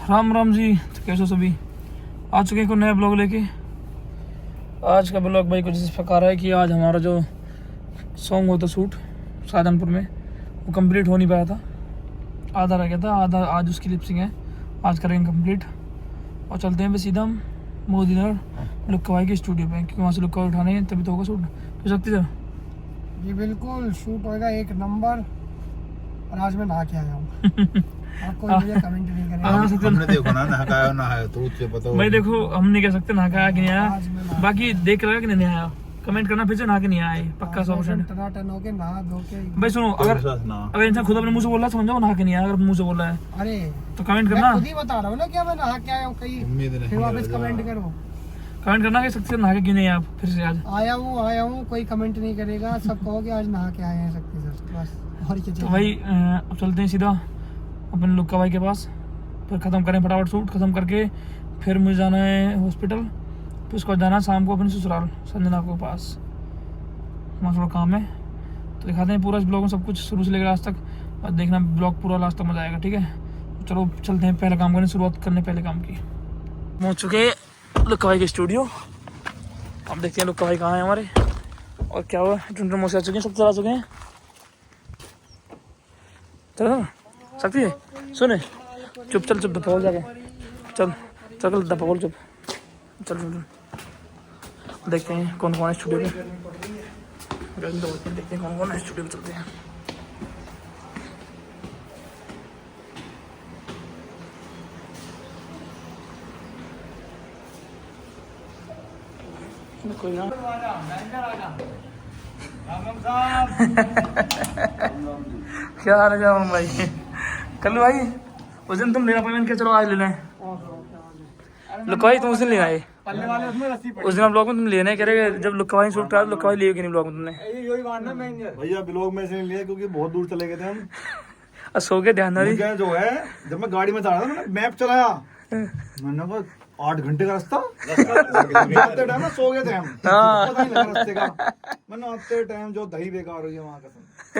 राम राम जी, तो कैसे हो सभी। आ चुके हैं को नया ब्लॉग लेके। आज का ब्लॉग भाई कुछ इस प्रकार है कि आज हमारा जो सॉन्ग होता शूट शाहजहानपुर में वो कंप्लीट हो नहीं पाया था, आधा रह गया था, आधा आज उसकी लिपसिंग है, आज करेंगे कंप्लीट और चलते हैं सीधा हम मोदी नगर लुक्का भाई के स्टूडियो पे, क्योंकि वहाँ से लुक्का उठाने हैं तभी तो होगा शूट। हो सकती है जी बिल्कुल, शूट होएगा एक नंबर। और आज मैं नहा के आया हूँ। आपको मुझे कमेंट नहीं करेगा। हमने देखो ना नहाया ना है तो उससे पता भाई देखो हम नहीं कह सकते नहा के आया कि नहीं आज मैं आया, नहा- बाकी देख रहा है कि नहीं आया, कमेंट करना फिर से नहा के नहीं आया पक्का 100%। टनाटन होके नहा धो के। भाई सुनो, अगर इंसान खुद अपने मुंह से बोल रहा है समझो नहा के नहीं आया, अगर मुंह से बोल रहा है अरे तो कमेंट मैं करना, खुद ही बता रहा हूँ ना क्या मैं नहा के आया हूँ कहीं, फिर वापस कमेंट करो। कमेंट करना कि शक्ति से नहा के क्यों नहीं आया फिर से आज। आया हूँ कोई कमेंट नहीं करेगा, सब कहोगे आज नहा के आए हैं शक्ति सर, बस और क्या तो चाहिए। भाई अब चलते हैं सीधा अपने लुक्का भाई के पास, फिर ख़त्म करें फटाफट शूट ख़त्म करके फिर मुझे जाना है हॉस्पिटल, फिर उसके बाद जाना है शाम को अपने ससुराल संजना के पास, वहाँ थोड़ा काम है। तो दिखाते हैं पूरा इस ब्लॉग में सब कुछ शुरू से लेकर लास्ट तक, और देखना ब्लॉग पूरा लास्ट तक मजा आएगा। ठीक है चलो चलते हैं, पहले काम करने शुरुआत करने पहले काम की। पहुँच चुके हैं लुक्का भाई के स्टूडियो, अब देखते हैं लुक्का भाई कहाँ हैं हमारे और क्या हुआ। टुंटन मौसी आ चुके हैं, सब चला चुके हैं। चलो सकती है सुने, चुप चल चुप दफा बोल जाके, चल चल दफा बोल चुप, चल चल देखते हैं कौन कौन है स्टूडियो में, देखते हैं कौन कौन है स्टूडियो में, चलते हैं। कोई ना क्या हाल है जाम भाई, कल भाई उस दिन तुम लेना पेमेंट किया, चलो आज ले लें। लुक्का भाई तुम उस दिन ले आए, उस दिन ब्लॉग में तुम लेने कह रहे जब लुक्का भाई शूट करा, लुक्का भाई लिए कि नहीं ब्लॉग में तुमने। भैया ब्लॉग में इसलिए लिया क्योंकि बहुत दूर चले गए थे हम। और सो के ध्यान नहीं, मुझे जो है जब मैं गाड़ी में जा रहा था मैंने मैप चलाया, मैंने कहा 8 घंटे का रास्ता, जाते टाइम ना सो गए थे हम, पता नहीं लगा रास्ते का। मैंने आते टाइम जो दही बेकार हुई है वहाँ का।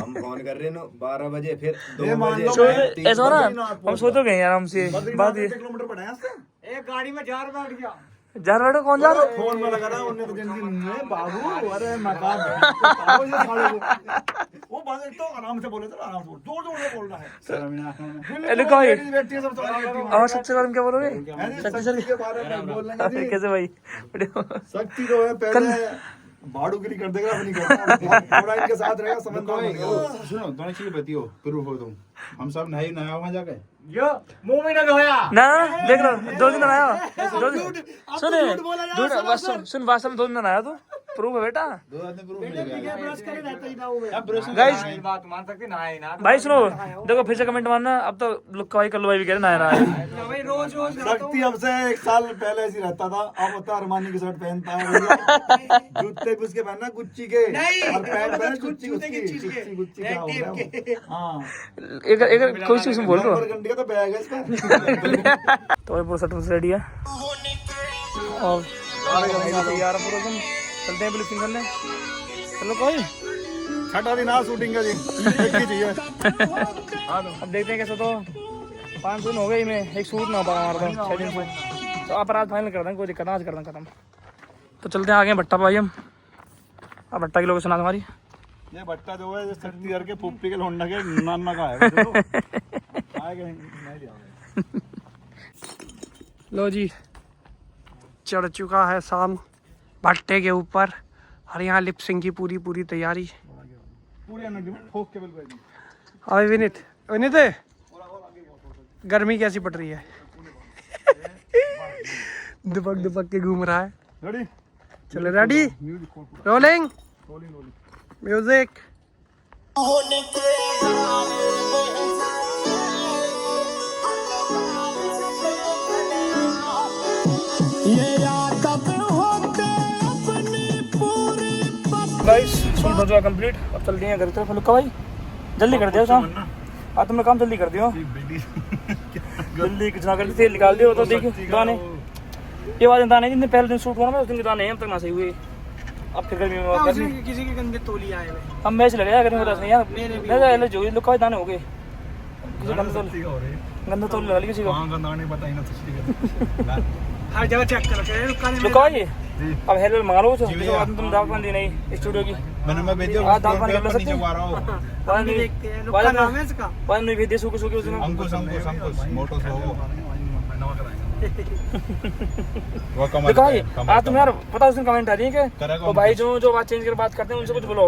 हम फोन कर रहे हैं 12 बजे, फिर 2 मान बजे लो ऐसा हो ना हम सो तो गए आराम से। बात ये किलोमीटर पड़ा है इससे। एक गाड़ी में 4 बैठ गया। जार बैठो कौन जा रहा है? फोन में लगा रहा उन्हें तो जिंदगी में बाबू, अरे मकान वो बात एक तो आराम से बोले थे, आराम से जोर जोर से बोल रहा है। लुक्का भाई बैठी है सब तो और सबसे बारे में क्या बोलोगे? शक्ति सर के बारे में बोल लेंगे जी। कैसे भाई? शक्ति जो है पहले भाड़ूगिरी कर देगा, अब नहीं करता, थोड़ा इनके साथ रहेगा समझदार बनेगा। सुनो दोनों चीज बतियो प्रूफ हो तुम, हम सब नहीं नया वहां जाके यो मुंह में ना धोया ना देख लो 2 दिन आया, 2 दिन सुने झूठ बस सुन बात में 2 दिन आया तो प्रूफ है बेटा। 2 आदमी प्रूफ मिलेगा। ब्रश करे रहता ही ना हूं मैं। अब ब्रश गाइस बात मान सकते ना है ना भाई सुनो देखो फिर से कमेंट मारना, अब तो लुक्का भाई कल्लू भाई भी कह रहे ना रहा है भाई रोज शक्ति हमसे 1 साल पहले ऐसी रहता था, अब होता अरमानी की शर्ट पहनता है, जूते भी उसके पहनना गुच्ची के, और पैंट पहने गुच्ची गुच्ची क्या हो गया। हाँ एक कोई चीज बोल रहा हूँ घंटे का तो बैग है इसका। तो भाई पूरा सेट रेडी है और तैयार है पूरा, तुम चलते हैं ब्लीचिंग करने। चलो कोई छठा दिन आ शूटिंग का जी, एक ही चाहिए। अब देखते हैं कैसे, तो 5 दिन हो गए में एक शूट ना हो पाया हमारा तो 6 दिन से, तो आप आज फाइनल कर दें, कोई दिक्कत ना, आज कर दें खत्म। तो चलते हैं आगे भट्टा भाई हम, अब भट्टा की लोकेशन आ हमारी, ये भट्टा जो है शक्ति के पुप्पी के होंडा के नाना का है, चलो आएगा नहीं लिया। लो जी चढ़ चुका है शाम भट्टे के ऊपर, और यहाँ लिपसिंग की पूरी तैयारी। पूरी एनर्जी में ठोक के बिल्कुल। अभी विनीत गर्मी कैसी पड़ रही है? दुपक दुपक के घूम रहा है। रेडी चलो ready, rolling music. Guys shoot हो चुका कंप्लीट, अब चलते हैं घर की तरफ। लुक्का भाई जल्दी कर दियो काम, आज तुमने काम जल्दी कर दियो, जल्दी कुछ ना कर तेल निकाल दियो। तो देखियो दाने, ये वाले दाने जितने पहले दिन शूट हुआ ना उस दिन के दाने अब तक ना सही हुए, अब फिर गर्मी में किसी के गंदे तोली आए हुए। हम मैच लगे यार गर्मी में, यार मेरे एलर्जी हो गई, लुक्का भाई दाने हो गए किसी गंदे गंदा तो लगा ली किसी को। वहाँ का नाम नहीं पता ही ना सच्ची हर जगह चेक करो रुको ये अब हेलमेट मंगा लो तुम दाल पान दी नहीं स्टूडियो की मैंने मैं भेजा दाल पान कर सकते आ रहा हूँ बाद में देखते हैं। लोग का नाम है इसका बाद में भेज दे सूखे सूखे उसने अंकुश अंकुश अंकुश मोटो से हो वो देखो ये आज तुम यार पता उसने कमेंट आ रही है कि करेगा वो भाई जो बात चेंज कर बात करते हैं उनसे कुछ बोलो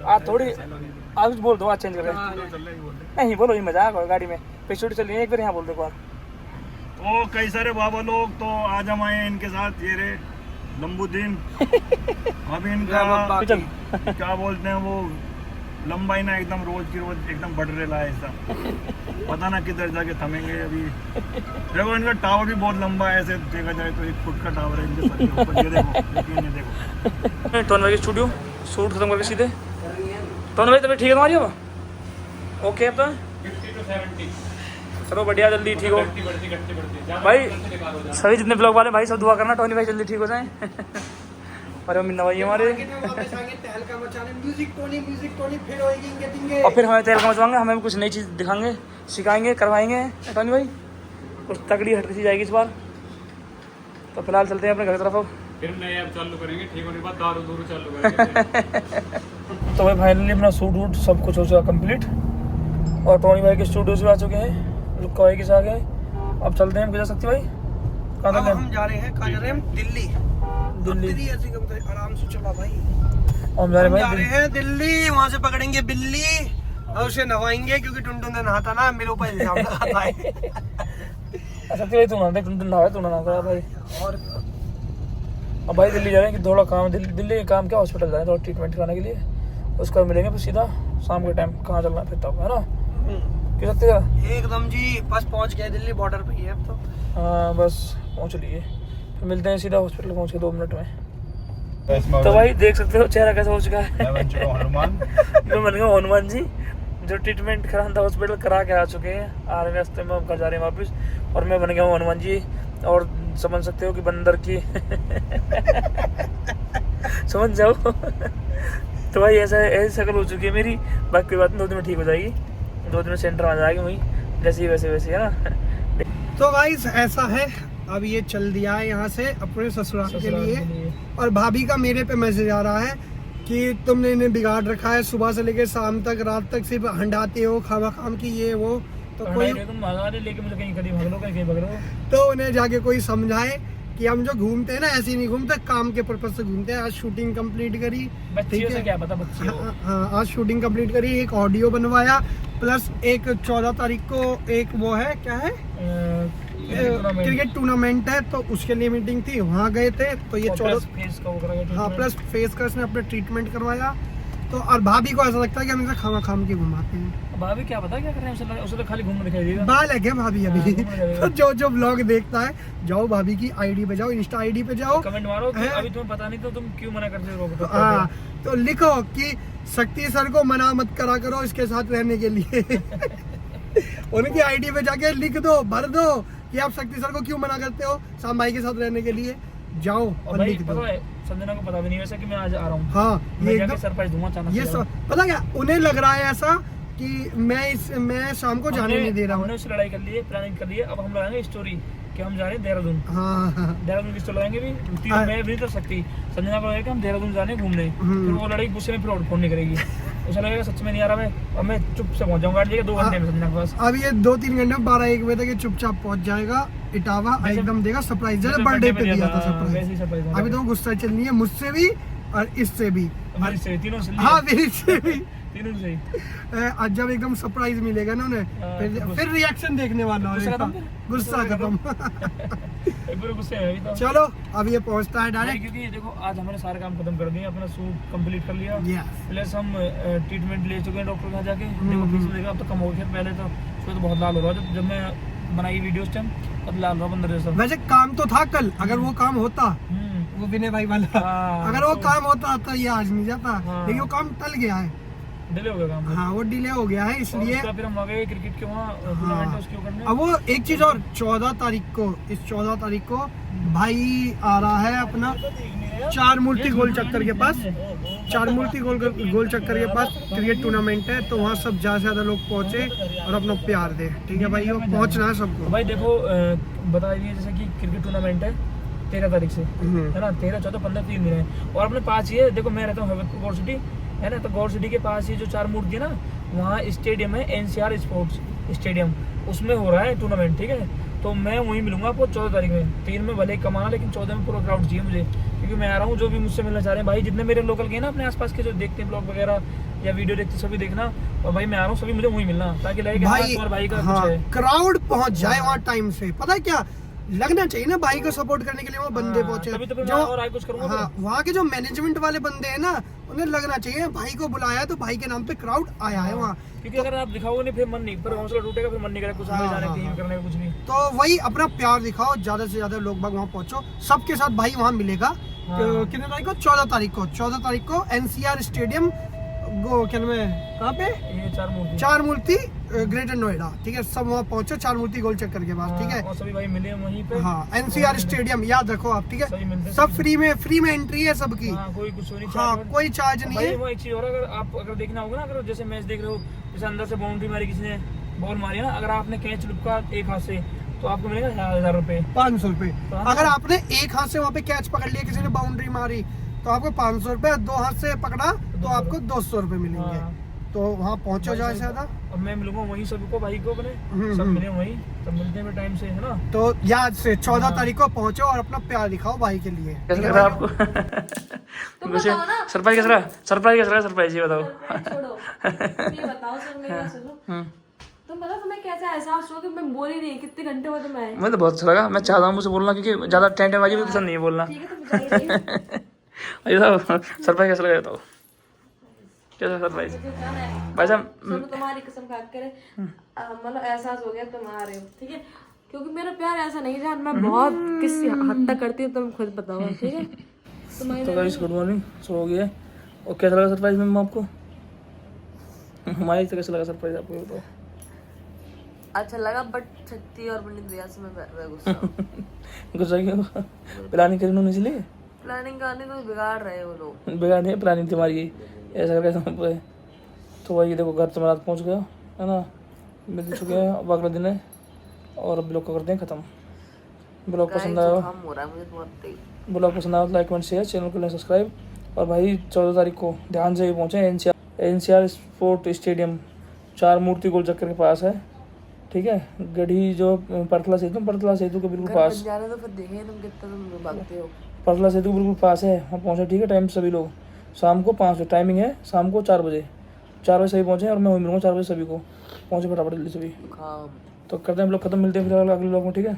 आज थोड़ी आज कुछ बोल दो बात चेंज करके नहीं बोलो ये मजाक हो गाड़ी में पिछड़ी चल रही है एक बार यहाँ बोल दो एक बार। तो कई सारे बाबा लोग तो आज हम आए इनके साथ ये रे लंबुद्दीन अब इनका चल क्या बोलते हैं वो लंबाई ना एकदम रोज की रोज एकदम बढ़ रहा है ऐसा पता ना किधर जाके थमेंगे अभी। देखो इनका टावर भी बहुत लंबा है ऐसे देखा जाए तो 1 फुट का टावर है इनके सर के ऊपर। ये देखो ये देखो टोन भाई के स्टूडियो शूट खत्म करके सीधे टोन भाई तबीयत ठीक है तुम्हारी अब ओके अब तो 50 to 70 चलो बढ़िया जल्दी ठीक हो भाई। सभी जितने ब्लॉग वाले भाई सब दुआ करना टोनी भाई जल्दी ठीक हो जाए। अरे मिन्ना भाई हमारे और फिर हमें तेल का मचवाएंगे हमें भी कुछ नई चीज़ दिखाएंगे सिखाएंगे करवाएंगे टोनी भाई कुछ तगड़ी हट सी जाएगी इस बार। तो फिलहाल चलते हैं अपने घर की तरफ अब फिर नए ऐप चालू करेंगे ठीक होने के बाद दारू दूरू चालू करेंगे। तो भाई फाइनली अपना सूट वूट सब कुछ हो चुका कंप्लीट और टोनी भाई के स्टूडियो से आ चुके हैं लुक्का भाई के साथ गए। अब चलते हैं हम जा सकते भाई कहाँ चलते हैं हम जा रहे हैं कहाँ जा रहे हैं दिल्ली दिल्ली ऐसी आराम से चला भाई हम जा जा रहे रहे हैं दिल्ली। वहाँ से पकड़ेंगे बिल्ली और उसे नहवाएंगे क्योंकि टुनटुन ने नहाता ना मेरे ऊपर इल्जाम लगाता है। सत्य भाई तू ना तुम नहाए तू ना करा भाई। और अब भाई दिल्ली जा रहे हैं कि थोड़ा काम दिल्ली काम क्या हॉस्पिटल जा रहे हैं थोड़ा ट्रीटमेंट कराने के लिए उसका मिलेंगे फिर सीधा शाम के टाइम कहाँ चलना है फिर तब है ना क्यों सकते एकदम जी बस पहुंच गए दिल्ली बॉर्डर पे ही है अब तो। हाँ बस पहुँच लिए फिर मिलते हैं सीधा हॉस्पिटल पहुँच के 2 मिनट में। तो भाई देख सकते हो चेहरा कैसा हो चुका है हनुमान मैं बन गया हनुमान जी जो ट्रीटमेंट कराना था हॉस्पिटल करा के आ चुके हैं आ रहे रास्ते में हम घर जा रहे हैं वापस और मैं बन गया हूँ हनुमान जी और समझ सकते हो कि बंदर की समझ जाओ। तो भाई ऐसी शक्ल हो चुकी है मेरी बाकी कोई बात नहीं 2 दिन में ठीक हो जाएगी 2 दिन में सेंटर आ जाएगी वही जैसी वैसे है ना। तो गाइस ऐसा है अब ये चल दिया है यहाँ से अपने ससुराल के लिए और भाभी का मेरे पे मैसेज आ रहा है कि तुमने इन्हें बिगाड़ रखा है सुबह से लेकर शाम तक रात तक सिर्फ हंडाते हो खावा खाम की ये वो तो कोई तुम लेके मुझे कहीं कहीं भाग लो कहीं भाग लो तो उन्हें जाके कोई समझाए कि हम जो घूमते हैं ना ऐसे नहीं घूमते काम के पर्पज से घूमते हैं। आज शूटिंग कंप्लीट करी बच्चियों से क्या पता बच्चियों हाँ आज शूटिंग कंप्लीट करी एक ऑडियो बनवाया प्लस एक 14 तारीख को एक वो है क्या है क्रिकेट टूर्नामेंट है तो उसके लिए मीटिंग थी वहाँ गए थे तो ये 14 हाँ प्लस फेस का इसने अपने ट्रीटमेंट करवाया तो और भाभी को ऐसा लगता है कि हम इसे खामा खाम के घुमाते हैं। भाभी क्या पता क्या कर रहे हैं उसे तो खाली घूमने दिखाई देगा बाल है क्या भाभी अभी तो जो ब्लॉग देखता है जाओ भाभी की आईडी पे जाओ इंस्टा आईडी पे जाओ कमेंट मारो कि अभी तुम्हें पता नहीं तो तुम क्यों मना करते हो हाँ तो लिखो कि शक्ति सर को मना मत करा करो इसके साथ रहने के लिए उनकी आईडी पे जाके लिख दो भर दो कि आप शक्ति सर को क्यों मना करते हो शाम भाई के साथ रहने के लिए जाओ और लिख दो। संजना को पता भी नहीं वैसे कि मैं आज आ रहा हूँ हाँ ये एकदम सरप्राइज दूंगा अचानक ये पता क्या उन्हें लग रहा है ऐसा कि मैं शाम को जाने नहीं दे रहा हूँ। हमने उससे लड़ाई कर ली है प्लानिंग कर ली है अब हम लगाएंगे स्टोरी कि हम जा रहे हैं देहरादून। हाँ देहरादून की स्टोरी लगाएंगे भी मैं भी नहीं कर सकती संजना को लगेगा हम देहरादून जाने घूमने फिर वो लड़ाई गुस्से में फिर फोन नहीं करेगी उसे लगेगा सच में नहीं आ रहा मैं और मैं चुप से पहुंच जाऊंगा 2 घंटे में संजना के पास। अब ये 2-3 घंटे 12-1 बजे तक चुपचाप पहुंच जाएगा इटावा एकदम देगा सरप्राइज जैसे बर्थडे पे दिया था सरप्राइज। अभी तो गुस्सा चलनी है मुझसे भी और इससे भी तीनों से हाँ मेरी से भी तीनों से आज जब एकदम सरप्राइज मिलेगा ना उन्हें फिर रिएक्शन देखने वाला गुस्सा खत्म चलो अब ये पहुंचता है डायरेक्ट क्योंकि देखो आज हमने सारे काम खत्म कर दिए अपना सूट कंप्लीट कर लिया प्लस हम ट्रीटमेंट ले चुके हैं डॉक्टर के यहाँ जाके देखो फीस देखा अब तो कम हो गया पहले तो उसमें तो बहुत लाल हो रहा है जब मैं बनाई वीडियो उस टाइम तब लाल रहा बंदर जैसा। वैसे काम तो था कल अगर वो काम होता वो विनय भाई वाला अगर वो काम होता तो ये आज नहीं जाता लेकिन वो काम टल गया है डिले हो गया काम हाँ वो डिले हो गया है इसलिए फिर हम आ गए क्रिकेट के वहाँ अब वो एक चीज और 14 तारीख को भाई आ रहा है अपना 4 मूर्ति गोल चक्कर के पास चार मूर्ति गोल चक्कर के पास क्रिकेट टूर्नामेंट है, तो वहाँ सब ज़्यादा से ज़्यादा लोग पहुँचे और अपना प्यार दे। ठीक है भाई, वो पहुँचना है सबको। भाई देखो बता दीजिए जैसे कि क्रिकेट टूर्नामेंट है 13 तारीख से, है ना, 13, 14, 15, 3 दिन है। और अपने पास ये देखो, मैं रहता हूँ हवेलीपुर गौर सिटी, है ना, तो गौर सिटी के पास ये जो चार मूर्ति है ना, वहाँ स्टेडियम है NCR स्पोर्ट्स स्टेडियम, उसमें हो रहा है टूर्नामेंट। ठीक है, तो मैं वहीं मिलूंगा आपको 14 तारीख में। 3 में भले कमाना, लेकिन 14 में पूरा क्राउड चाहिए मुझे, क्योंकि मैं आ रहा हूँ। जो भी मुझसे मिलना चाह रहे हैं भाई, जितने मेरे लोकल के ना अपने आसपास के जो देखते हैं ब्लॉग वगैरह या वीडियो देखते, सभी देखना। और भाई मैं आ रहा हूँ, सभी मुझे वहीं मिलना, ताकि लगे कि हाँ, भाई का कुछ है। क्राउड पहुंच जाए वहाँ टाइम से। पता है क्या लगना चाहिए ना, भाई को सपोर्ट करने के लिए वो बंदे पहुंचे। तभी तो फिर जो मैं और आगे कुछ करूंगा। हाँ, वहाँ के जो मैनेजमेंट वाले बंदे हैं ना, उन्हें लगना चाहिए भाई को बुलाया है तो भाई के नाम पे क्राउड आया है वहाँ। क्योंकि अगर आप दिखाओगे नहीं, फिर मन नहीं, फिर हौसला टूटेगा, फिर मन नहीं करेगा कुछ आगे जाने कहीं करने का कुछ भी। तो वही अपना प्यार दिखाओ, ज्यादा से ज्यादा लोग बाग वहाँ पहुंचो। सबके साथ भाई वहाँ मिलेगा। कितने तारीख को? 14 तारीख को। 14 तारीख को NCR स्टेडियम क्या नाम है, कहाँ पे? ये चार मूर्ति ग्रेटर नोएडा। ठीक है, सब वहाँ पहुंचो चार मूर्ति गोल चक्कर के पास। ठीक है, और सभी भाई मिले वहीं पे। हाँ, NCR स्टेडियम याद रखो आप। ठीक है, सब फ्री में एंट्री है सबकी। कोई कुछ नहीं, हाँ, कोई चार्ज नहीं है। वो एक चीज और, अगर देखना होगा ना, अगर जैसे मैच देख रहे हो, जैसे अंदर से बाउंड्री मारी, किसी ने बॉल मारी ना, अगर आपने कैच लुपका एक हाथ से, तो आपको मिलेगा 1000 रुपए, 500 रुपए। अगर आपने एक हाथ से वहाँ पे कैच पकड़ लिया, किसी ने बाउंड्री मारी, तो आपको 500 रुपए। 2 हाथ से पकड़ा तो आपको 200 रुपए मिलेंगे। तो वहाँ पहुँचो ज्यादा से ज्यादा। और मैं मिलूंगा वहीं सभी को, भाई को अपने, सब मिले वहीं, तब मिलते हैं टाइम से, है ना। तो याद से 14 तारीख को पहुँचो और अपना प्यार दिखाओ भाई के लिए। कैसा लग रहा है आपको? सरप्राइज कैसा रहा? सरप्राइज ये बताओ। छोड़ो, ये बताओ सर, मैं क्या सुनूं? तुम बताओ तुम्हें कैसा एहसास हुआ कि मैं बोल ही नहीं, कितने घंटे हुए तुम आए? मुझे तो बहुत अच्छा लगा। मैं चाहता हूँ मुझसे बोलना, क्योंकि ज्यादा टेंशन बाजी भी पसंद नहीं है बोलना। ठीक है, तो बताइए। सरप्राइज कैसा लगा बताओ? कैसा सरप्राइज भाई साहब? तुम्हारी कसम खा करे मतलब एहसास हो गया तुम आ रहे हो। ठीक है, क्योंकि मेरा प्यार ऐसा नहीं जान, मैं बहुत किसी हद तक करती हूँ, तुम खुद बताओ। ठीक है, तो गाइस गुड मॉर्निंग, सो हो गया। और कैसा लगा सरप्राइज मैम आपको? हमारी तो कैसा लगा सरप्राइज आपको बताओ? अच्छा लगा, बट छत्ती और पंडित भैया से मैं गुस्सा क्यों? प्लानिंग करी उन्होंने, इसलिए प्लानिंग करने को बिगाड़ रहे हो लोग। बिगाड़ नहीं, प्लानिंग तुम्हारी ऐसा करके। तो वही देखो, घर तो रात पहुँच गया, है ना, मिल चुके हैं। अब अगला दिन है और अब ब्लॉग को करते हैं ख़त्म। ब्लॉग पसंद आया, ब्लॉग पसंद आया तो लाइक कमेंट शेयर, चैनल को सब्सक्राइब। और भाई 14 तारीख को ध्यान से भी पहुँचे NCR स्पोर्ट स्टेडियम, चार मूर्ति गोल चक्कर के पास है। ठीक है, गढ़ी जो परतला सेतु के बिल्कुल पास, जाने तो फिर देखें तुम कितना तुम भागते हो। परतला सेतु के बिल्कुल पास है, वहाँ पहुँचे। ठीक है, टाइम सभी लोग शाम को 5 बजे टाइमिंग है, शाम को 4 बजे सभी पहुँचे। और मैं वहीं मिलूँगा 4 बजे सभी को। पहुँचे फटाफट जल्दी सभी। तो करते हैं ब्लॉग खत्म, मिलते हैं फिर अगले ब्लॉग में। ठीक है।